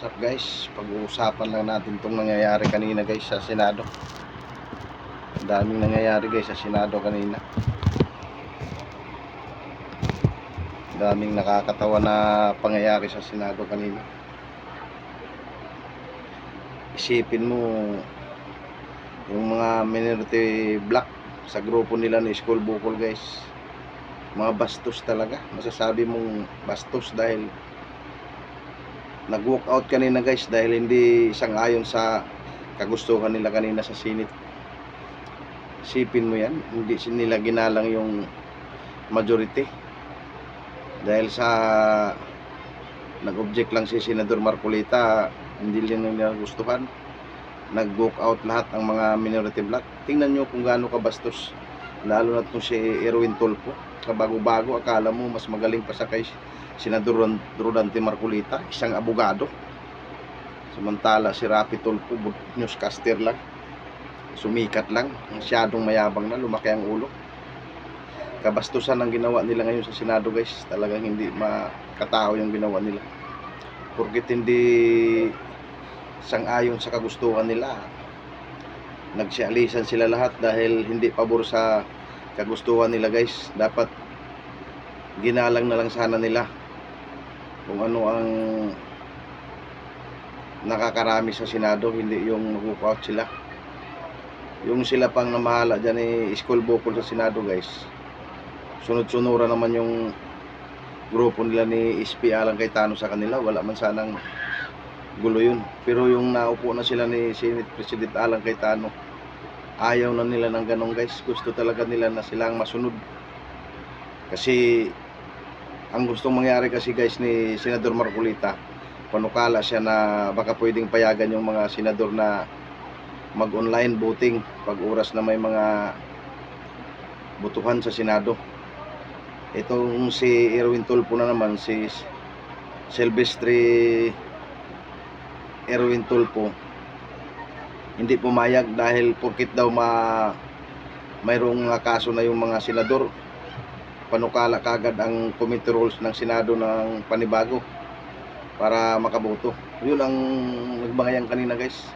What's up guys, pag-uusapan lang natin itong nangyayari kanina guys sa Senado. Ang daming nangyayari guys sa Senado kanina. Ang daming nakakatawa na pangyayari sa Senado kanina. Isipin mo yung mga minority black sa grupo nila ni School Bukol guys. Mga bastos talaga, masasabi mong bastos dahil nag-walk out kanina guys dahil hindi sang-ayon sa kagustuhan nila kanina sa Senate. Isipin mo yan, hindi nila ginalang yung majority dahil sa nag-object lang si Senador Marcolita, hindi nila gustuhan. Nag-walk out lahat ang mga minority black. Tingnan nyo kung gaano kabastos, lalo na itong si Erwin Tulfo. Kabago-bago, akala mo mas magaling pa sa kay Senador Rodante Marcolita, isang abogado. Samantala si Rapi Tulfo, newscaster lang, sumikat lang, masyadong mayabang na, lumaki ang ulo. Kabastusan ang ginawa nila ngayon sa Senado guys, talagang hindi makatao yung ginawa nila. Porket hindi sang-ayon sa kagustuhan nila, nagsialisan sila lahat dahil hindi pabor sa kagustuhan nila guys. Dapat ginalang na lang sana nila kung ano ang nakakarami sa Senado, hindi yung mag-walk out sila. Yung sila pang namahala dyan ni School Bukol sa Senado guys, sunod-sunura naman yung grupo nila ni SP Alan Cayetano sa kanila, wala man sanang gulo yun. Pero yung naupo na sila ni Senate President Alan Cayetano, ayaw na nila ng ganong guys. Gusto talaga nila na silang masunod. Kasi ang gustong mangyari kasi guys ni Senador Marcolita, panukala siya na baka pwedeng payagan yung mga senador na mag-online voting pag oras na may mga botohan sa Senado. Itong si Erwin Tulfo na naman, si Silvestre Erwin Tulfo, hindi pumayag dahil porkit daw mayroong kaso na yung mga senador, panukala kagad ang committee rules ng Senado ng panibago para makaboto. Yun ang nagbangayan kanina guys.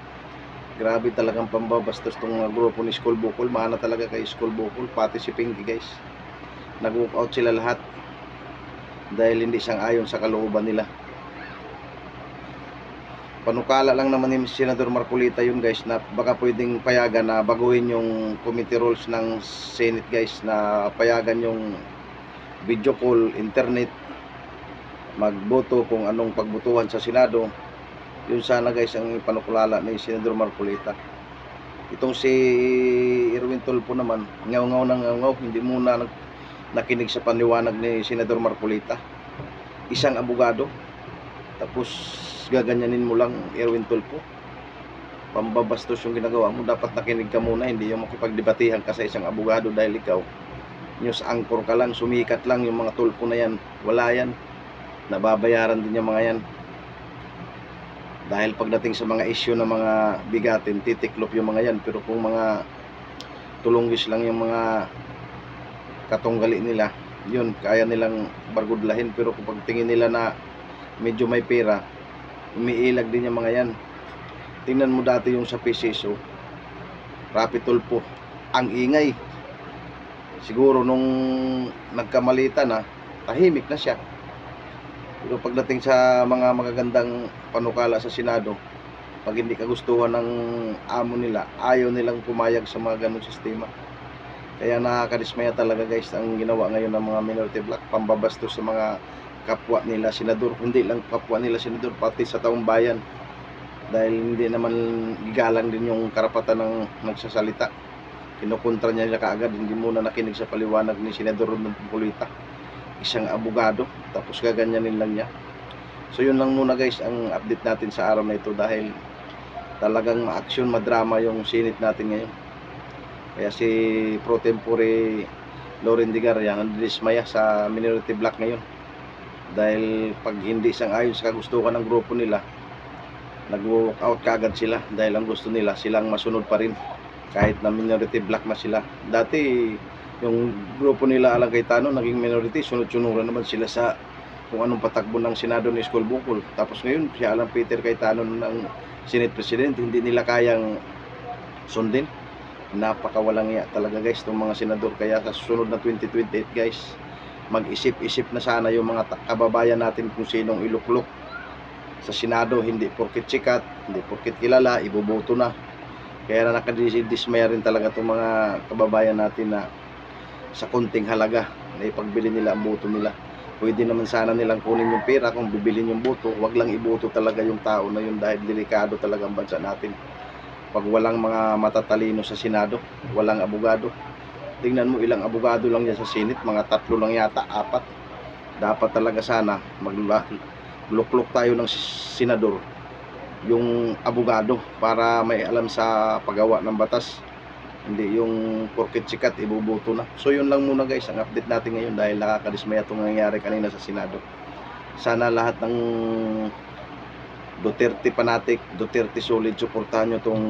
Grabe talagang pambabastos tong grupo ni School Bukol. Mahana talaga kay School Bukol, pati si Pinky guys. Nag-walk out sila lahat dahil hindi sang-ayon sa kalooban nila. Panukala lang naman ni Senador Marcolita yun guys, na baka pwedeng payagan na baguhin yung committee rules ng Senate guys, na payagan yung video call, internet, magboto kung anong pagbotohan sa Senado. Yun sana guys ang panukulala ni Senador Marcolita. Itong si Erwin Tulfo naman, ngaw-ngaw ng ngaw-ngaw, hindi muna nakinig sa paniwanag ni Senador Marcolita. Isang abogado, tapos gaganyanin mo lang Erwin Tulfo. Pambabastos yung ginagawa mo. Dapat nakinig ka muna, hindi yung makipagdebatihan ka sa isang abogado dahil ikaw news anchor ka lang, sumikat lang. Yung mga Tulfo na yan, wala yan, nababayaran din yung mga yan dahil pagdating sa mga issue na mga bigatin, titiklop yung mga yan. Pero kung mga tulunggis lang yung mga katunggali nila, yun, kaya nilang bargudlahin. Pero kung pagtingin nila na medyo may pera, umiilag din yung mga yan. Tingnan mo dati yung sa PCSO, Rapi Tulfo, ang ingay. Siguro nung nagkamalita na, tahimik na siya. Pero pagdating sa mga magagandang panukala sa Senado, pag hindi kagustuhan ng amo nila, ayaw nilang pumayag sa mga ganong sistema. Kaya nakakadismaya talaga guys ang ginawa ngayon ng mga minority black, pambabastos sa mga kapwa nila senador. Hindi lang kapwa nila senador, pati sa taong bayan, dahil hindi naman gigalang din yung karapatan ng nagsasalita. Kinukontra niya kaagad, hindi muna nakinig sa paliwanag ni Senador Marcolita, isang abogado, tapos gaganyanin lang niya. So yun lang muna guys ang update natin sa araw na ito, dahil talagang ma-action, madrama yung Senate natin ngayon. Kaya si Pro Tempore Loren Digarya nandismaya sa minority black ngayon, dahil pag hindi sang-ayon sa kagustuhan ng grupo nila, nag-walk out kagad sila dahil ang gusto nila silang masunod pa rin kahit na minority black na sila. Dati yung grupo nila Alan Cayetano naging minority, sunod-sunuran naman sila sa kung anong patakbo ng Senado ni Iskol Bungkol. Tapos ngayon, si Alan Peter Cayetano ng Senate President, hindi nila kayang sundin. Napakawalang iya talaga guys itong mga senador. Kaya sa susunod na 2028 guys, mag-isip-isip na sana yung mga kababayan natin kung sinong iluklok sa Senado. Hindi porket sikat, hindi porket kilala, iboboto na. Kaya na nakadismaya rin talaga itong mga kababayan natin na sa konting halaga na ipagbili nila ang boto nila. Pwede naman sana nilang kunin yung pera kung bibilin yung boto. Wag lang iboto talaga yung tao na yun dahil delikado talaga ang bansa natin. Pag walang mga matatalino sa Senado, walang abogado. Tingnan mo ilang abogado lang yan sa Senate, mga 3 lang yata, 4. Dapat talaga sana magluklok tayo ng senador, yung abogado, para may alam sa paggawa ng batas. Hindi yung porket sikat, iboboto na. So yun lang muna guys, ang update natin ngayon dahil nakakadismaya itong nangyayari kanina sa Senado. Sana lahat ng Duterte fanatic, Duterte solid, suportahan nyo itong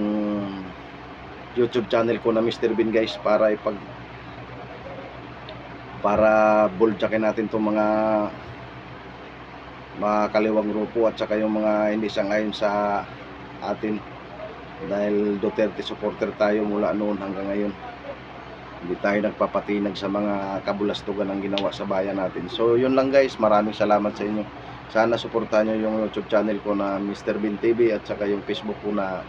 YouTube channel ko na Mr. Bean guys, para buldyakin natin itong mga kaliwang grupo at saka yung mga hindi sangayon sa atin. Dahil Duterte supporter tayo mula noon hanggang ngayon. Hindi tayo nagpapatinag sa mga kabulastugan ang ginawa sa bayan natin. So yun lang guys, maraming salamat sa inyo. Sana suportahan nyo yung YouTube channel ko na Mr. Bean TV at saka yung Facebook ko na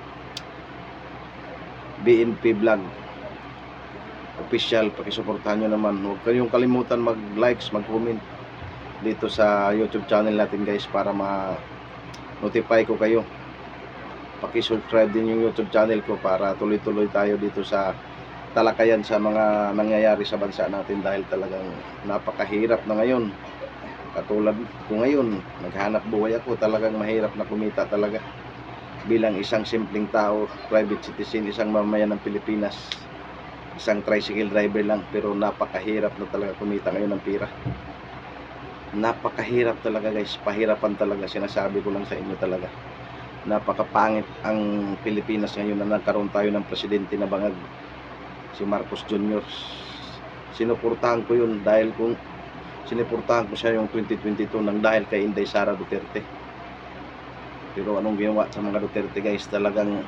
BNP Vlog Official. Pakisuportahan nyo naman. Huwag kayong kalimutan mag-likes, mag-comment dito sa YouTube channel natin guys para ma-notify ko kayo. Paki-subscribe din yung YouTube channel ko para tuloy-tuloy tayo dito sa talakayan sa mga nangyayari sa bansa natin dahil talagang napakahirap na ngayon. Katulad ko ngayon, naghanap buhay ako, talagang mahirap na kumita talaga. Bilang isang simpleng tao, private citizen, isang mamayan ng Pilipinas, isang tricycle driver lang, pero napakahirap na talaga kumita ngayon ng pera. Napakahirap talaga guys, pahirapan talaga, sinasabi ko lang sa inyo talaga. Napakapangit ang Pilipinas ngayon na nagkaroon tayo ng presidente na bangag, si Marcos Jr. Sinuportahan ko yun dahil kung sinuportahan ko siya yung 2022 nang dahil kay Inday Sara Duterte. Pero anong ginawa sa mga Duterte guys, talagang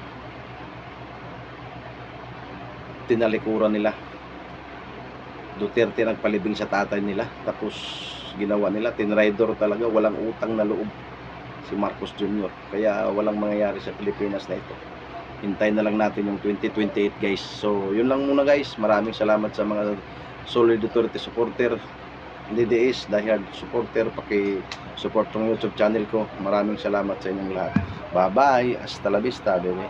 tinalikuran nila. Duterte nagpalibing sa tatay nila, tapos ginawa nila tinraidor talaga, walang utang na loob si Marcos Jr. Kaya walang mangyayari sa Pilipinas na ito. Hintayin na lang natin yung 2028 guys. So yun lang muna guys, maraming salamat sa mga solid Duterte supporter, DDS dahil supporter, paki-support tong YouTube channel ko. Maraming salamat sa inyong lahat. Bye bye, hasta la vista baby.